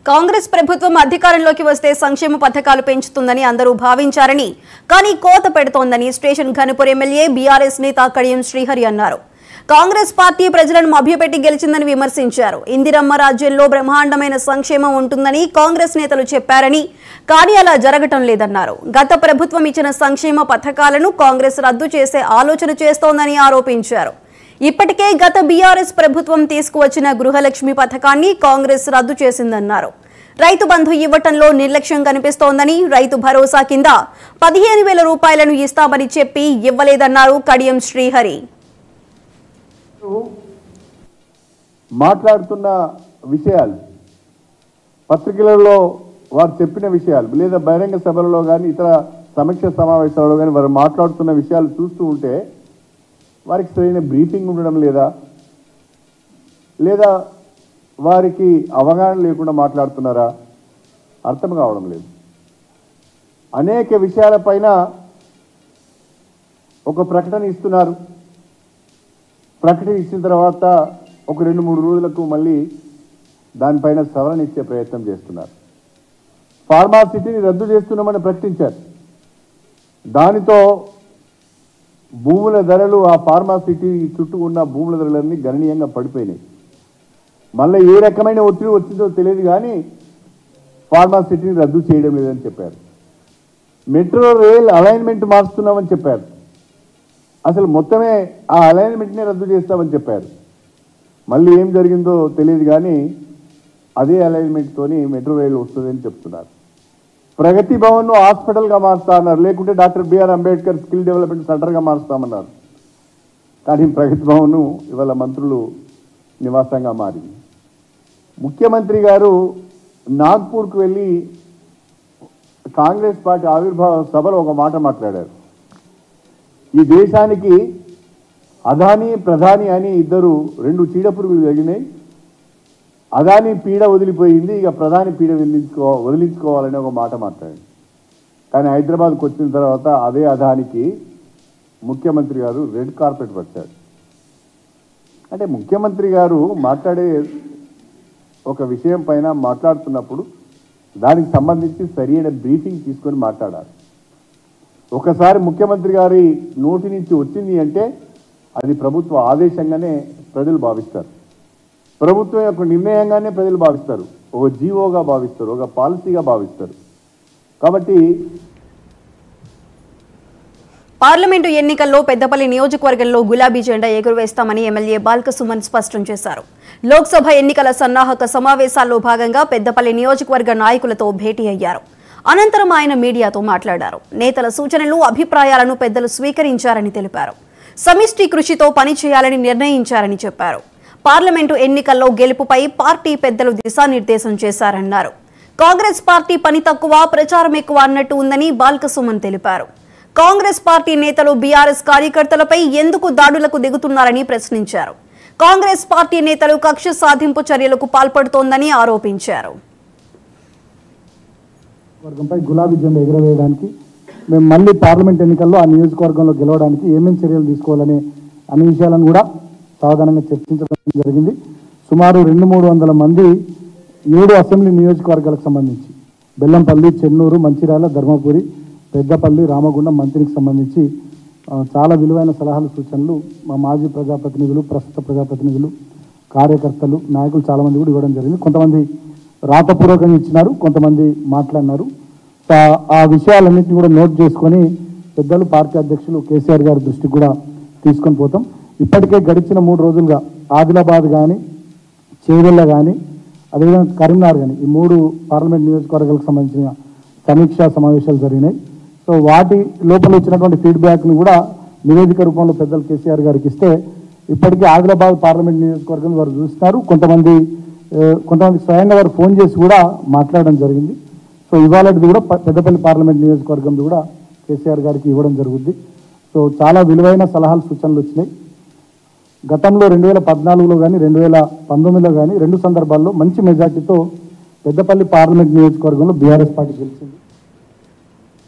కాంగ్రెస్ ప్రభుత్వం అధికారంలోకి వస్తే సంక్షేమ పథకాలు పెంచుతుందని అందరూ భావించారని కానీ కోత పెడుతోందని స్టేషన్ ఘనపూర్ ఎమ్మెల్యే బీఆర్ఎస్ నేత కడియం శ్రీహరి అన్నారు. కాంగ్రెస్ పార్టీ ప్రజలను మభ్యపెట్టి గెలిచిందని విమర్శించారు. ఇందిరమ్మ రాజ్యంలో బ్రహ్మాండమైన సంక్షేమం ఉంటుందని కాంగ్రెస్ నేతలు చెప్పారని కానీ అలా జరగటం లేదన్నారు. గత ప్రభుత్వం ఇచ్చిన సంక్షేమ పథకాలను కాంగ్రెస్ రద్దు చేసే ఆలోచన చేస్తోందని ఆరోపించారు. ఇప్పటికే గత బీఆర్ఎస్ ప్రభుత్వం తీసుకువచ్చిన గృహలక్ష్మి పథకాన్ని కాంగ్రెస్ రద్దు చేసిందన్నారు. రైతు బంధు ఇవ్వటంలో నిర్లక్ష్యం కనిపిస్తోందని, రైతు భరోసా కింద 15,000 రూపాయలను ఇస్తామని చెప్పి ఇవ్వలేదన్నారు కడియం శ్రీహరి. మాట్లాడుతున్న విషయాలు పత్రికలలో వారు చెప్పిన విషయాలు లేదా బహిరంగ సభలలో కానీ ఇతర సమీక్ష సమావేశాలలో కానీ వారు మాట్లాడుతున్న విషయాలు చూస్తూ ఉంటే వారికి సరైన బ్రీఫింగ్ ఉండడం లేదా వారికి అవగాహన లేకుండా మాట్లాడుతున్నారా అర్థం కావడం లేదు. అనేక విషయాలపైన ఒక ప్రకటన ఇస్తున్నారు. ప్రకటన ఇచ్చిన తర్వాత ఒక 2-3 రోజులకు మళ్ళీ దానిపైన సవరణ ఇచ్చే ప్రయత్నం చేస్తున్నారు. ఫార్మాసిటీని రద్దు చేస్తున్నామని ప్రకటించారు. దానితో భూముల ధరలు ఆ ఫార్మాసిటీ చుట్టూ ఉన్న భూముల ధరలన్నీ గణనీయంగా పడిపోయినాయి. మళ్ళీ ఏ రకమైన ఒత్తిడి వచ్చిందో తెలియదు కానీ ఫార్మాసిటీని రద్దు చేయడం లేదని చెప్పారు. మెట్రో రైల్ అలైన్మెంట్ మార్చుతున్నామని చెప్పారు. అసలు మొత్తమే ఆ అలైన్మెంట్నే రద్దు చేస్తామని చెప్పారు. మళ్ళీ ఏం జరిగిందో తెలియదు కానీ అదే అలైన్మెంట్తోని మెట్రో రైలు వస్తుందని చెప్తున్నారు. ప్రగతి భవన్ను హాస్పిటల్గా మారుస్తా అన్నారు. లేకుంటే doctor B R Ambedkar skill development సెంటర్గా మారుస్తామన్నారు. కానీ ప్రగతి భవన్ను ఇవాళ మంత్రులు నివాసంగా మారింది. ముఖ్యమంత్రి గారు నాగ్పూర్కు వెళ్ళి కాంగ్రెస్ పార్టీ ఆవిర్భావ సభలో ఒక మాట మాట్లాడారు. ఈ దేశానికి అదానీ ప్రధాని అని ఇద్దరు 2 చీడపురుగులు జరిగినాయి. అదాని పీడ వదిలిపోయింది, ఇక ప్రధాని పీడ వదిలించుకోవాలని ఒక మాట మాట్లాడింది. కానీ హైదరాబాద్కు వచ్చిన తర్వాత అదే అదానికి ముఖ్యమంత్రి గారు రెడ్ కార్పెట్ వచ్చారు. అంటే ముఖ్యమంత్రి గారు మాట్లాడే ఒక విషయం పైన మాట్లాడుతున్నప్పుడు దానికి సంబంధించి సరైన బ్రీఫింగ్ తీసుకొని మాట్లాడాలి. ఒకసారి ముఖ్యమంత్రి గారి నోటి నుంచి వచ్చింది అంటే అది ప్రభుత్వ ఆదేశంగానే ప్రజలు భావిస్తారు. ప్రభుత్వం యొక్క నిర్ణయంగానే ప్రజలు భావిస్తారు. ఒక జీవోగా భావిస్తారు, ఒక పాలసీగా భావిస్తారు. కాబట్టి పార్లమెంటు ఎన్నికల్లో పెద్దపల్లి నియోజకవర్గంలో గులాబీ జెండా ఎగురవేస్తామని ఎమ్మెల్యే బాల్కసుమన్ స్పష్టం చేశారు. లోక్సభ ఎన్నికల సన్నాహక సమావేశాల్లో భాగంగా పెద్దపల్లి నియోజకవర్గ నాయకులతో భేటీ అయ్యారు. అనంతరం ఆయన మీడియాతో మాట్లాడారు. నేతల సూచనలు, అభిప్రాయాలను పెద్దలు స్వీకరించారని తెలిపారు. సమిష్టి కృషితో పనిచేయాలని నిర్ణయించారని చెప్పారు. పార్లమెంటు ఎన్నికల్లో గెలుపుపై పార్టీ పెద్దలు దిశానిర్దేశం చేశారన్నారు. కాంగ్రెస్ పార్టీ పని తక్కువ, ప్రచారం ఎక్కువ అన్నట్టు ఉందని బాల్కసుమన్ తెలిపారు. కాంగ్రెస్ పార్టీ నేతలు బీఆర్ఎస్ కార్యకర్తలపై ఎందుకు దాడులకు దిగుతున్నారని ప్రశ్నించారు. కాంగ్రెస్ పార్టీ నేతలు కక్ష సాధింపు చర్యలకు పాల్పడుతోందని ఆరోపించారు. వర్గంపై గులాబీ జెండా ఎగురవేయడానికి మేము మళ్ళీ పార్లమెంట్ ఎన్నికల్లో ఆ నియోజకవర్గంలో గెలవడానికి ఏమేమి చర్యలు తీసుకోవాలనే అన్ని విషయాలను కూడా సాధారణంగా చర్చించడం జరిగింది. సుమారు 200-300 మంది 7 అసెంబ్లీ నియోజకవర్గాలకు సంబంధించి బెల్లంపల్లి, చెన్నూరు, మంచిర్యాల, ధర్మపురి, పెద్దపల్లి, రామగుండం మంత్రికి సంబంధించి చాలా విలువైన సలహాలు, సూచనలు మా మాజీ ప్రజాప్రతినిధులు, ప్రస్తుత ప్రజాప్రతినిధులు, కార్యకర్తలు, నాయకులు చాలామంది కూడా ఇవ్వడం జరిగింది. కొంతమంది రాతపూర్వకంగా ఇచ్చినారు, కొంతమంది మాట్లాడినారు. ఆ విషయాలన్నింటినీ కూడా నోట్ చేసుకొని పెద్దలు పార్టీ అధ్యక్షులు కేసీఆర్ గారి దృష్టికి కూడా తీసుకొని పోతాం. ఇప్పటికే గడిచిన 3 రోజులుగా ఆదిలాబాద్ కానీ, చేవెళ్ళ కానీ, అదేవిధంగా కరీంనగర్ కానీ ఈ 3 పార్లమెంట్ నియోజకవర్గాలకు సంబంధించిన సమీక్షా సమావేశాలు జరిగినాయి. సో వాటి లోపల వచ్చినటువంటి ఫీడ్బ్యాక్ను కూడా నివేదిక రూపంలో పెద్దలు కేసీఆర్ గారికి ఇస్తే ఇప్పటికీ ఆదిలాబాద్ పార్లమెంట్ నియోజకవర్గం వారు చూస్తున్నారు. కొంతమంది స్వయంగా వారు ఫోన్ చేసి కూడా మాట్లాడడం జరిగింది. సో ఇవాళది కూడా పెద్దపల్లి పార్లమెంట్ నియోజకవర్గం కూడా కేసీఆర్ గారికి ఇవ్వడం జరుగుద్ది. సో చాలా విలువైన సలహాలు, సూచనలు వచ్చినాయి. గతంలో 2014లో కానీ 2019లో కానీ 2 సందర్భాల్లో మంచి మెజార్టీతో పెద్దపల్లి పార్లమెంట్ నియోజకవర్గంలో బీఆర్ఎస్ పార్టీ గెలిచింది.